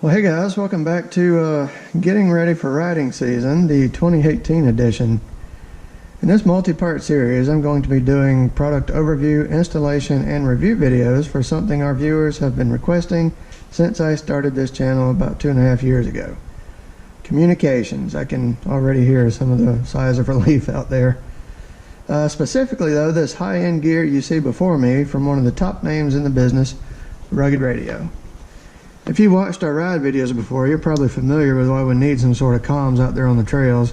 Well, hey guys, welcome back to Getting Ready for Riding Season, the 2018 edition. In this multi-part series, I'm going to be doing product overview, installation, and review videos for something our viewers have been requesting since I started this channel about 2.5 years ago. Communications. I can already hear some of the sighs of relief out there. Specifically though, this high-end gear you see before me from one of the top names in the business, Rugged Radio. If you watched our ride videos before, you're probably familiar with why we need some sort of comms out there on the trails.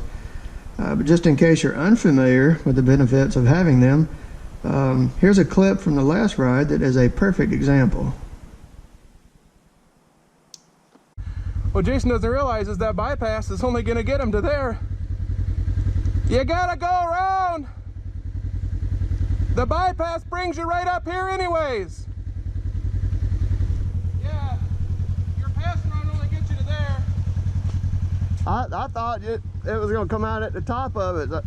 But just in case you're unfamiliar with the benefits of having them, here's a clip from the last ride that is a perfect example. What Jason doesn't realize is that bypass is only going to get him to there. You gotta go around. The bypass brings you right up here anyways. Yeah, your pass run only gets you to there. I thought it was going to come out at the top of it. I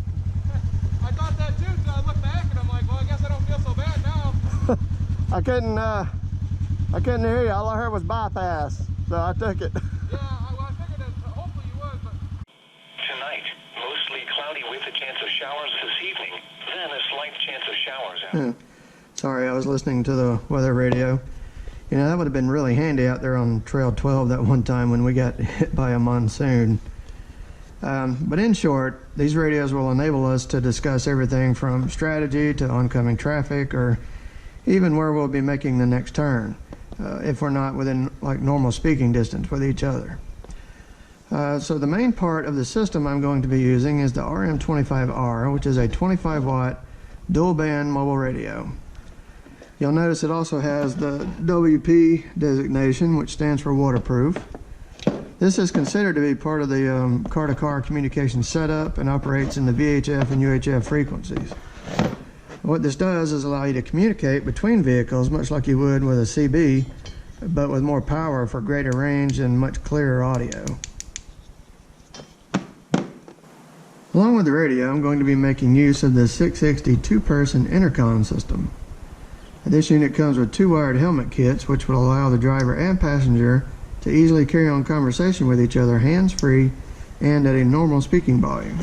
thought that too, so I looked back and I'm like, well, I guess I don't feel so bad now. I couldn't hear you. All I heard was bypass, so I took it. Yeah, I figured that hopefully you would, but... Tonight, mostly cloudy with a chance of showers this evening, then a slight chance of showers out. Sorry, I was listening to the weather radio. You know, that would have been really handy out there on Trail 12 that one time when we got hit by a monsoon. But in short, these radios will enable us to discuss everything from strategy to oncoming traffic, or even where we'll be making the next turn, if we're not within like normal speaking distance with each other. So the main part of the system I'm going to be using is the RM25R, which is a 25 watt dual band mobile radio. You'll notice it also has the WP designation, which stands for waterproof. This is considered to be part of the car-to-car communication setup and operates in the VHF and UHF frequencies. What this does is allow you to communicate between vehicles much like you would with a CB, but with more power for greater range and much clearer audio. Along with the radio, I'm going to be making use of the 660 two-person intercom system. This unit comes with 2 wired helmet kits, which will allow the driver and passenger to easily carry on conversation with each other hands-free and at a normal speaking volume.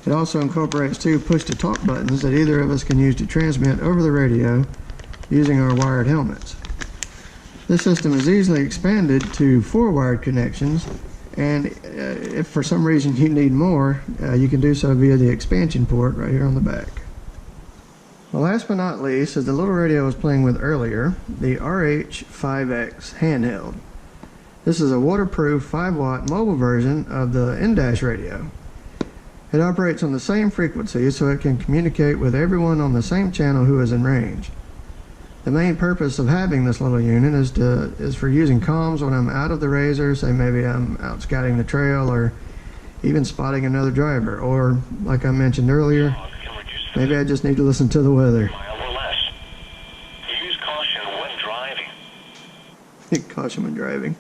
It also incorporates 2 push-to-talk buttons that either of us can use to transmit over the radio using our wired helmets. This system is easily expanded to 4 wired connections, and if for some reason you need more, you can do so via the expansion port right here on the back. Well, last but not least is the little radio I was playing with earlier, the RH5X Handheld. This is a waterproof 5 watt mobile version of the in-dash radio. It operates on the same frequency, so it can communicate with everyone on the same channel who is in range. The main purpose of having this little unit is for using comms when I'm out of the razor, say maybe I'm out scouting the trail or even spotting another driver, or like I mentioned earlier, maybe I just need to listen to the weather. Use caution when driving. Caution when driving.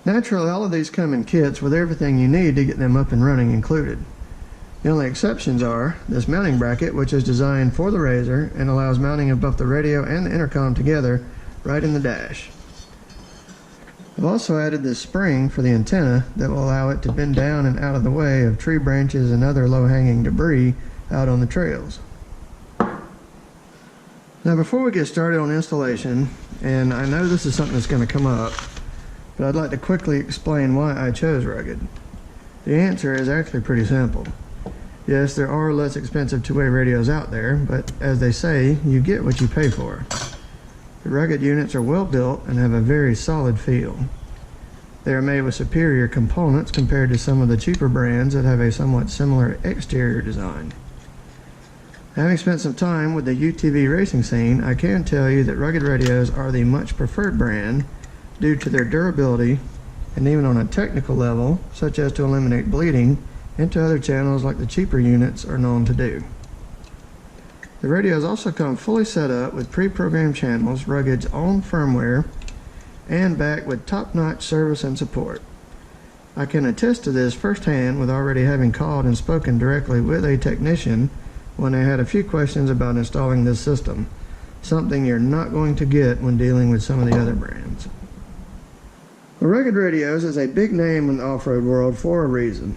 Naturally, all of these come in kits with everything you need to get them up and running included. The only exceptions are this mounting bracket, which is designed for the razor and allows mounting of both the radio and the intercom together right in the dash. I've also added this spring for the antenna that will allow it to bend down and out of the way of tree branches and other low-hanging debris out on the trails. Now, before we get started on installation, and I know this is something that's going to come up, but I'd like to quickly explain why I chose Rugged. The answer is actually pretty simple. Yes, there are less expensive two-way radios out there, but as they say, you get what you pay for. The Rugged units are well built and have a very solid feel. They are made with superior components compared to some of the cheaper brands that have a somewhat similar exterior design. Having spent some time with the UTV racing scene, I can tell you that Rugged radios are the much preferred brand due to their durability and even on a technical level, such as to eliminate bleeding into other channels like the cheaper units are known to do. The radios also come fully set up with pre-programmed channels, Rugged's own firmware, and backed with top-notch service and support. I can attest to this firsthand with already having called and spoken directly with a technician when I had a few questions about installing this system, something you're not going to get when dealing with some of the other brands. Well, Rugged Radios is a big name in the off-road world for a reason,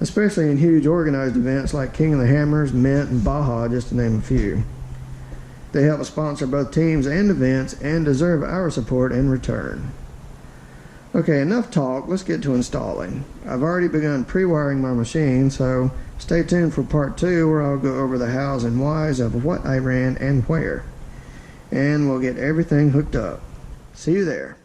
especially in huge organized events like King of the Hammers, Mint, and Baja, just to name a few. They help sponsor both teams and events and deserve our support in return. Okay, enough talk, let's get to installing. I've already begun pre-wiring my machine, so stay tuned for part 2 where I'll go over the hows and whys of what I ran and where. And we'll get everything hooked up. See you there.